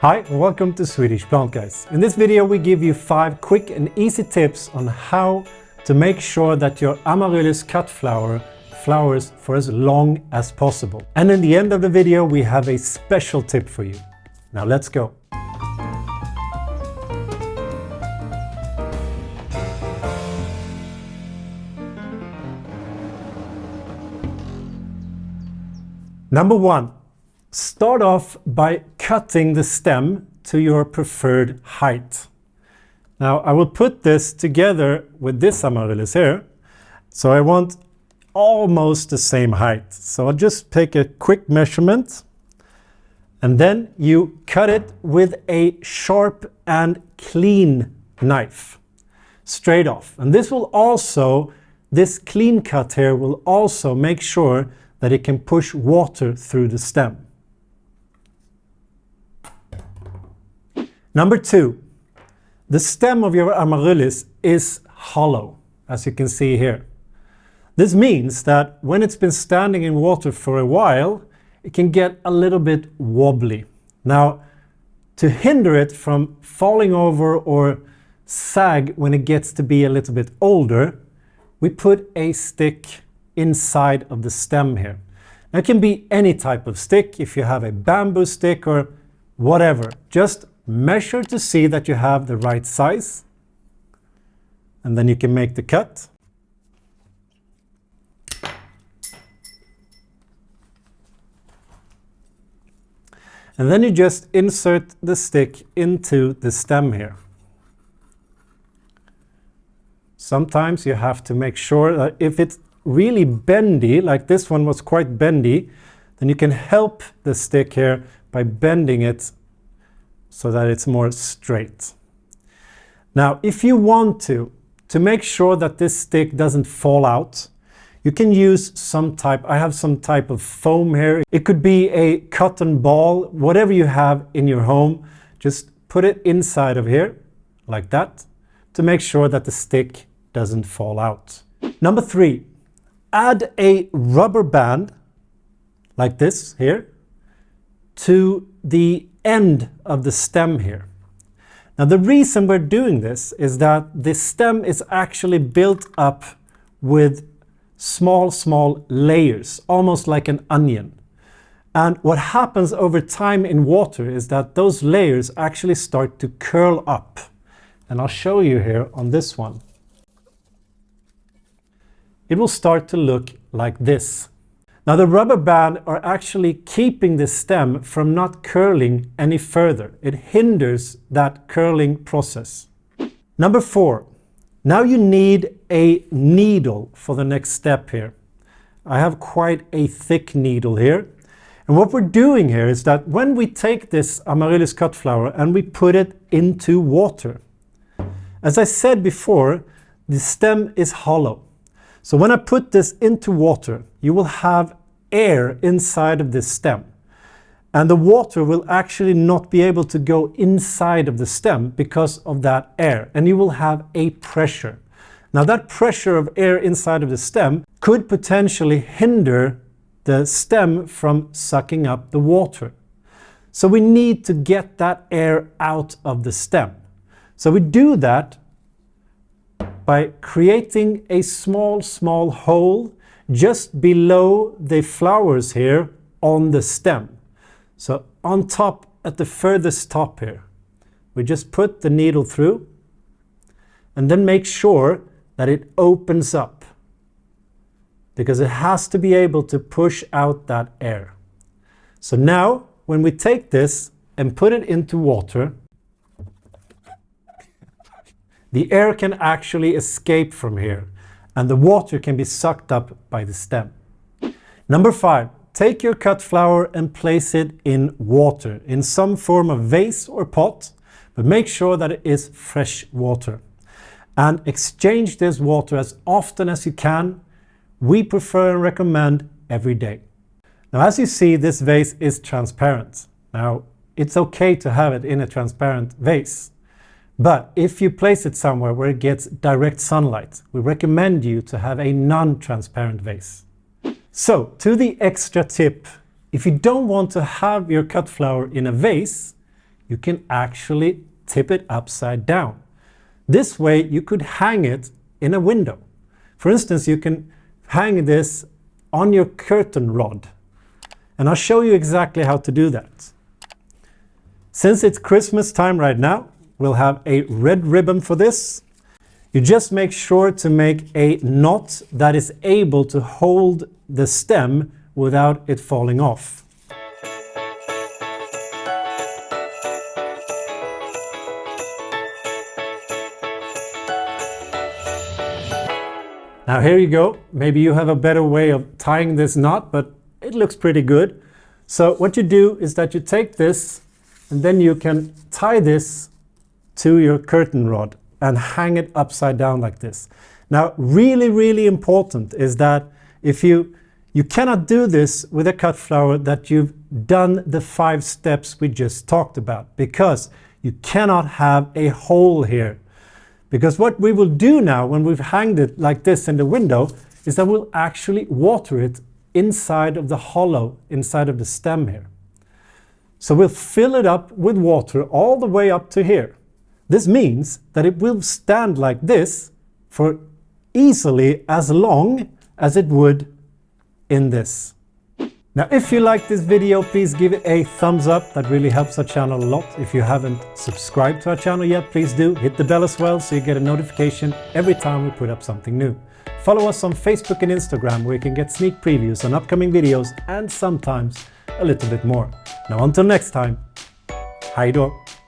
Hi, and welcome to Swedish Plantguys. In this video we give you 5 quick and easy tips on how to make sure that your Amaryllis cut flower flowers for as long as possible. And in the end of the video we have a special tip for you. Now let's go. Number 1. Start off by cutting the stem to your preferred height. Now I will put this together with this Amaryllis here. So I want almost the same height. So I'll just take a quick measurement and then you cut it with a sharp and clean knife straight off. And this clean cut here will also make sure that it can push water through the stem. Number 2, the stem of your Amaryllis is hollow, as you can see here. This means that when it's been standing in water for a while, it can get a little bit wobbly. Now, to hinder it from falling over or sag when it gets to be a little bit older, we put a stick inside of the stem here. Now, it can be any type of stick, if you have a bamboo stick or whatever. Just measure to see that you have the right size, and then you can make the cut. And then you just insert the stick into the stem here. Sometimes you have to make sure that if it's really bendy, like this one was quite bendy, then you can help the stick here by bending it so that it's more straight. Now, if you want to make sure that this stick doesn't fall out, you can use I have some type of foam here. It could be a cotton ball, whatever you have in your home. Just put it inside of here, like that, to make sure that the stick doesn't fall out. Number 3, add a rubber band, like this here, to the end of the stem here. Now the reason we're doing this is that the stem is actually built up with small layers, almost like an onion. And what happens over time in water is that those layers actually start to curl up. And I'll show you here on this one. It will start to look like this. Now the rubber band are actually keeping the stem from not curling any further. It hinders that curling process. Number 4, now you need a needle for the next step here. I have quite a thick needle here. And what we're doing here is that when we take this Amaryllis cut flower and we put it into water, as I said before, the stem is hollow. So when I put this into water, you will have air inside of this stem. And the water will actually not be able to go inside of the stem because of that air. And you will have a pressure. Now that pressure of air inside of the stem could potentially hinder the stem from sucking up the water. So we need to get that air out of the stem. So we do that by creating a small hole just below the flowers here on the stem. So on top, at the furthest top here, we just put the needle through and then make sure that it opens up, because it has to be able to push out that air. So now when we take this and put it into water, the air can actually escape from here and the water can be sucked up by the stem. Number 5, take your cut flower and place it in water, in some form of vase or pot, but make sure that it is fresh water. And exchange this water as often as you can. We prefer and recommend every day. Now, as you see, this vase is transparent. Now, it's okay to have it in a transparent vase. But if you place it somewhere where it gets direct sunlight, we recommend you to have a non-transparent vase. So, to the extra tip, if you don't want to have your cut flower in a vase, you can actually tip it upside down. This way you could hang it in a window. For instance, you can hang this on your curtain rod. And I'll show you exactly how to do that. Since it's Christmas time right now, we'll have a red ribbon for this. You just make sure to make a knot that is able to hold the stem without it falling off. Now here you go. Maybe you have a better way of tying this knot, but it looks pretty good. So what you do is that you take this and then you can tie this to your curtain rod and hang it upside down like this. Now really important is that if you cannot do this with a cut flower that you've done the 5 steps we just talked about, because you cannot have a hole here. Because what we will do now when we've hanged it like this in the window is that we'll actually water it inside of the hollow, inside of the stem here. So we'll fill it up with water all the way up to here. This means that it will stand like this for easily as long as it would in this. Now, if you like this video, please give it a thumbs up. That really helps our channel a lot. If you haven't subscribed to our channel yet, please do. Hit the bell as well so you get a notification every time we put up something new. Follow us on Facebook and Instagram where you can get sneak previews on upcoming videos and sometimes a little bit more. Now until next time, hej då!